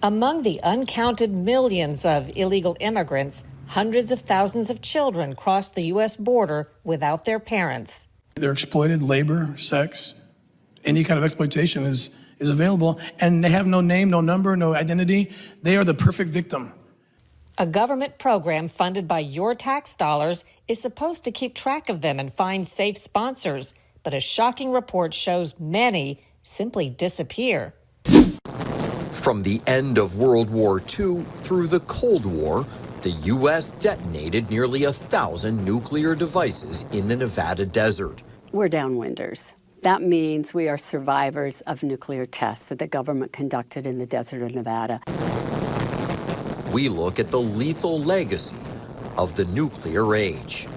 Among the uncounted millions of illegal immigrants, hundreds of thousands of children cross the U.S. border without their parents. They're exploited, labor, sex, any kind of exploitation is available, and they have no name, no number, no identity. They are the perfect victim. A government program funded by your tax dollars is supposed to keep track of them and find safe sponsors, but a shocking report shows many simply disappear. From the end of World War II through the Cold War, the U.S. detonated nearly 1,000 nuclear devices in the Nevada desert. We're downwinders. That means we are survivors of nuclear tests that the government conducted in the desert of Nevada. We look at the lethal legacy of the nuclear age.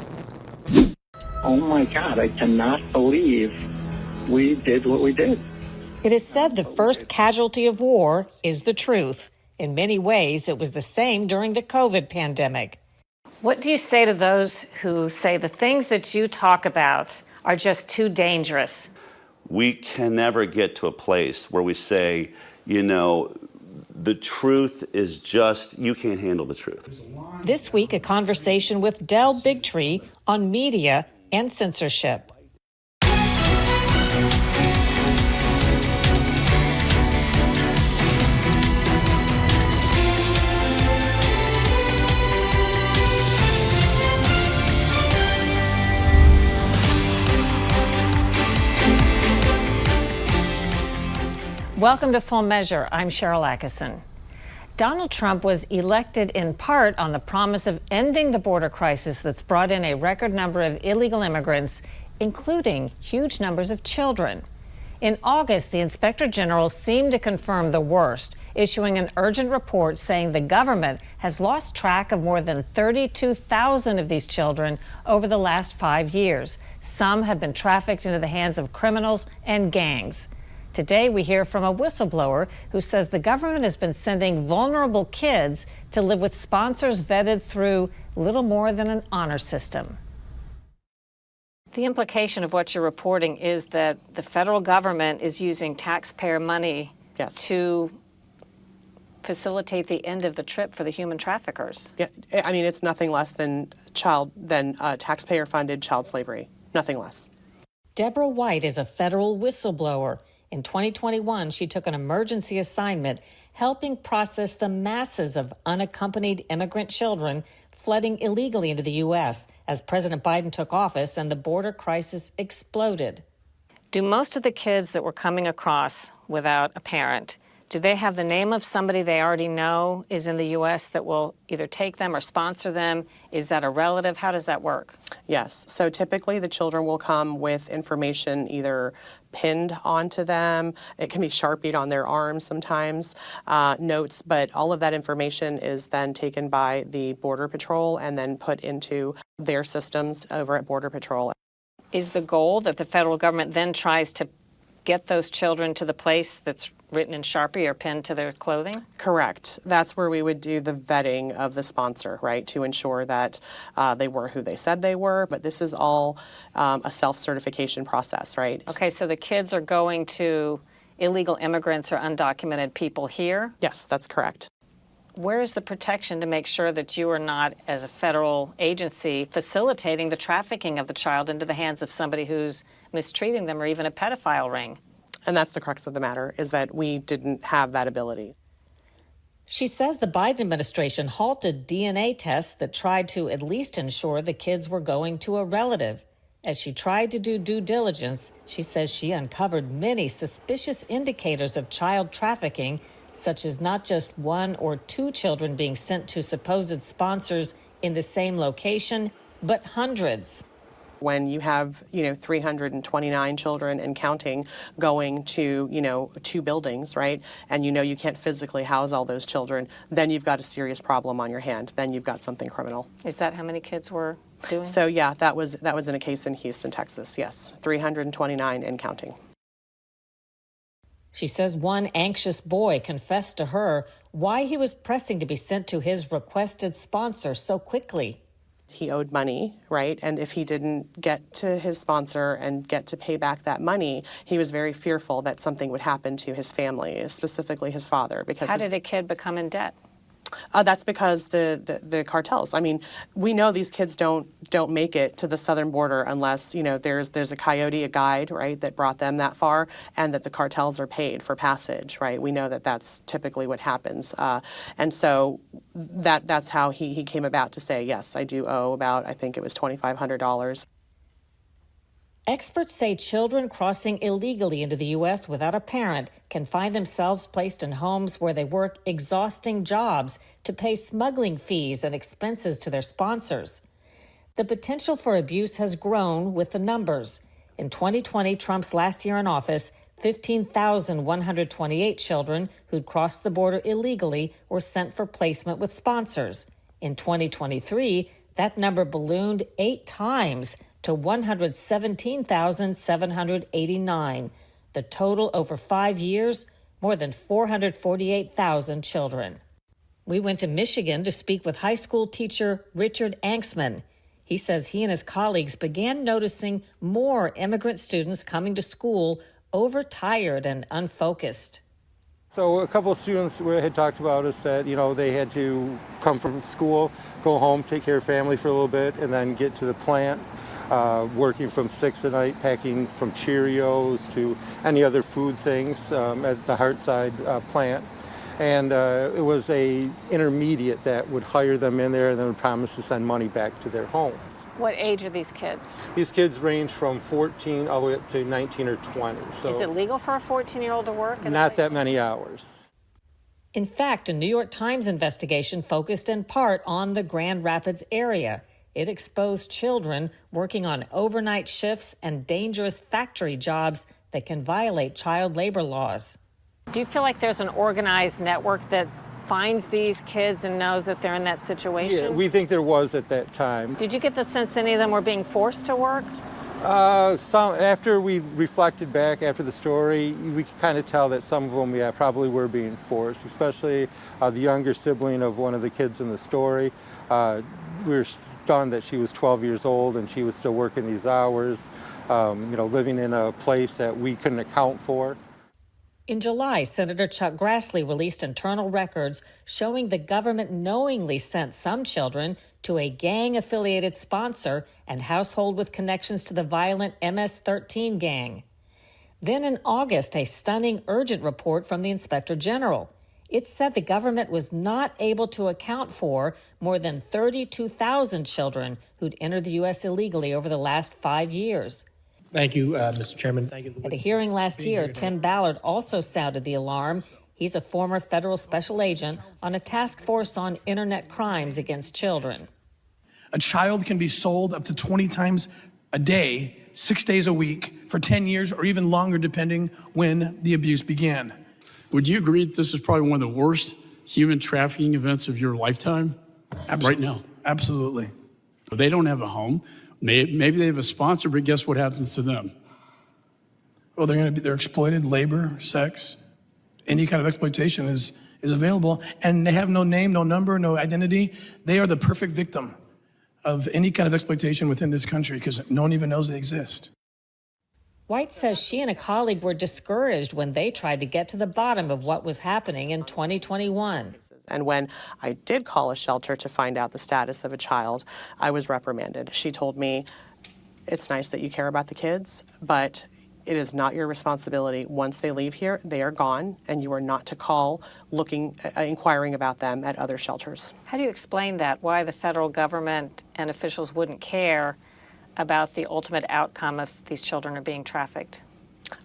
Oh my God, I cannot believe we did what we did. It is said the first casualty of war is the truth. In many ways, it was the same during the COVID pandemic. What do you say to those who say the things that you talk about are just too dangerous? We can never get to a place where we say, the truth is just, you can't handle the truth. This week, a conversation with Del Bigtree on media and censorship. Welcome to Full Measure. I'm Sharyl Attkisson. Donald Trump was elected in part on the promise of ending the border crisis that's brought in a record number of illegal immigrants, including huge numbers of children. In August, the Inspector General seemed to confirm the worst, issuing an urgent report saying the government has lost track of more than 32,000 of these children over the last 5 years. Some have been trafficked into the hands of criminals and gangs. Today, we hear from a whistleblower who says the government has been sending vulnerable kids to live with sponsors vetted through little more than an honor system. The implication of what you're reporting is that the federal government is using taxpayer money to facilitate the end of the trip for the human traffickers. Yeah, I mean, it's nothing less than taxpayer-funded child slavery, nothing less. Deborah White is a federal whistleblower. In 2021, she took an emergency assignment helping process the masses of unaccompanied immigrant children flooding illegally into the U.S. as President Biden took office and the border crisis exploded. Do most of the kids that were coming across without a parent, do they have the name of somebody they already know is in the U.S. that will either take them or sponsor them? Is that a relative? How does that work? Yes. So typically the children will come with information either pinned onto them. It can be Sharpied on their arms sometimes, notes, but all of that information is then taken by the Border Patrol and then put into their systems over at Border Patrol. Is the goal that the federal government then tries to get those children to the place that's written in Sharpie or pinned to their clothing? Correct. That's where we would do the vetting of the sponsor, right, to ensure that they were who they said they were. But this is all a self-certification process, right? Okay, so the kids are going to illegal immigrants or undocumented people here? Yes, that's correct. Where is the protection to make sure that you are not, as a federal agency, facilitating the trafficking of the child into the hands of somebody who's mistreating them or even a pedophile ring? And that's the crux of the matter, is that we didn't have that ability. She says the Biden administration halted DNA tests that tried to at least ensure the kids were going to a relative. As she tried to do due diligence, she says she uncovered many suspicious indicators of child trafficking, such as not just one or two children being sent to supposed sponsors in the same location, but hundreds. When you have, 329 children and counting going to, 2 buildings, right? And you can't physically house all those children, then you've got a serious problem on your hand. Then you've got something criminal. Is that how many kids were doing? So yeah, that was in a case in Houston, Texas. Yes, 329 and counting. She says one anxious boy confessed to her why he was pressing to be sent to his requested sponsor so quickly. He owed money, right? And if he didn't get to his sponsor and get to pay back that money, he was very fearful that something would happen to his family, specifically his father. Because How did a kid become in debt? That's because the cartels. I mean, we know these kids don't make it to the southern border unless, you know, there's a coyote, a guide, right, that brought them that far, and that the cartels are paid for passage, right? We know that that's typically what happens. And so that's how he came about to say, yes, I do owe about, I think it was $2,500. Experts say children crossing illegally into the U.S. without a parent can find themselves placed in homes where they work exhausting jobs to pay smuggling fees and expenses to their sponsors. The potential for abuse has grown with the numbers. In 2020, Trump's last year in office, 15,128 children who'd crossed the border illegally were sent for placement with sponsors. In 2023, that number ballooned 8 times to 117,789. The total over 5 years, more than 448,000 children. We went to Michigan to speak with high school teacher Richard Anksman. He says he and his colleagues began noticing more immigrant students coming to school overtired and unfocused. So a couple of students had talked about us that, you know, they had to come from school, go home, take care of family for a little bit, and then get to the plant. Working from 6 at night, packing from Cheerios to any other food things at the Hartside plant. And it was a intermediate that would hire them in there and then would promise to send money back to their homes. What age are these kids? These kids range from 14 all the way up to 19 or 20. So Is it legal for a 14-year-old to work? not that many hours. In fact, a New York Times investigation focused in part on the Grand Rapids area. It exposed children working on overnight shifts and dangerous factory jobs that can violate child labor laws. Do you feel like there's an organized network that finds these kids and knows that they're in that situation? Yeah, we think there was at that time. Did you get the sense any of them were being forced to work? Some, after we reflected back after the story, we could kind of tell that some of them, probably were being forced, especially the younger sibling of one of the kids in the story. We were stunned that she was 12 years old and she was still working these hours, living in a place that we couldn't account for. In July, Senator Chuck Grassley released internal records showing the government knowingly sent some children to a gang-affiliated sponsor and household with connections to the violent MS-13 gang. Then in August, a stunning urgent report from the Inspector General. It said the government was not able to account for more than 32,000 children who'd entered the U.S. illegally over the last 5 years. Thank you, Mr. Chairman. Thank you. At a hearing last year, Tim Ballard also sounded the alarm. He's a former federal special agent on a task force on internet crimes against children. A child can be sold up to 20 times a day, 6 days a week, for 10 years or even longer, depending when the abuse began. Would you agree that this is probably one of the worst human trafficking events of your lifetime? Right now? Absolutely. They don't have a home. Maybe they have a sponsor, but guess what happens to them? Well, they're exploited, labor, sex, any kind of exploitation is available, and they have no name, no number, no identity. They are the perfect victim of any kind of exploitation within this country because no one even knows they exist. White says she and a colleague were discouraged when they tried to get to the bottom of what was happening in 2021. And when I did call a shelter to find out the status of a child, I was reprimanded. She told me, it's nice that you care about the kids, but it is not your responsibility. Once they leave here, they are gone, and you are not to call inquiring about them at other shelters. How do you explain that? Why the federal government and officials wouldn't care about the ultimate outcome if these children are being trafficked?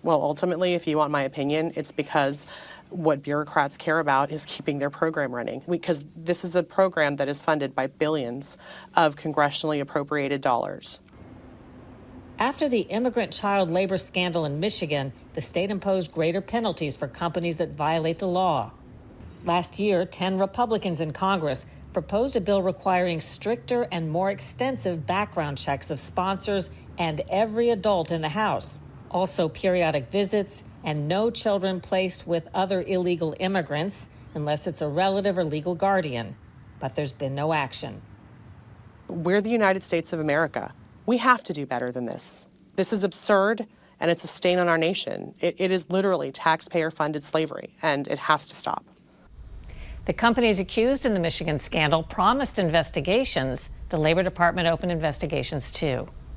Well, ultimately, if you want my opinion, it's because what bureaucrats care about is keeping their program running. Because this is a program that is funded by billions of congressionally appropriated dollars. After the immigrant child labor scandal in Michigan, the state imposed greater penalties for companies that violate the law. Last year, 10 Republicans in Congress proposed a bill requiring stricter and more extensive background checks of sponsors and every adult in the house. Also, periodic visits and no children placed with other illegal immigrants unless it's a relative or legal guardian. But there's been no action. We're the United States of America. We have to do better than this. This is absurd, and it's a stain on our nation. It is literally taxpayer-funded slavery, and it has to stop. The companies accused in the Michigan scandal promised investigations. The Labor Department opened investigations too.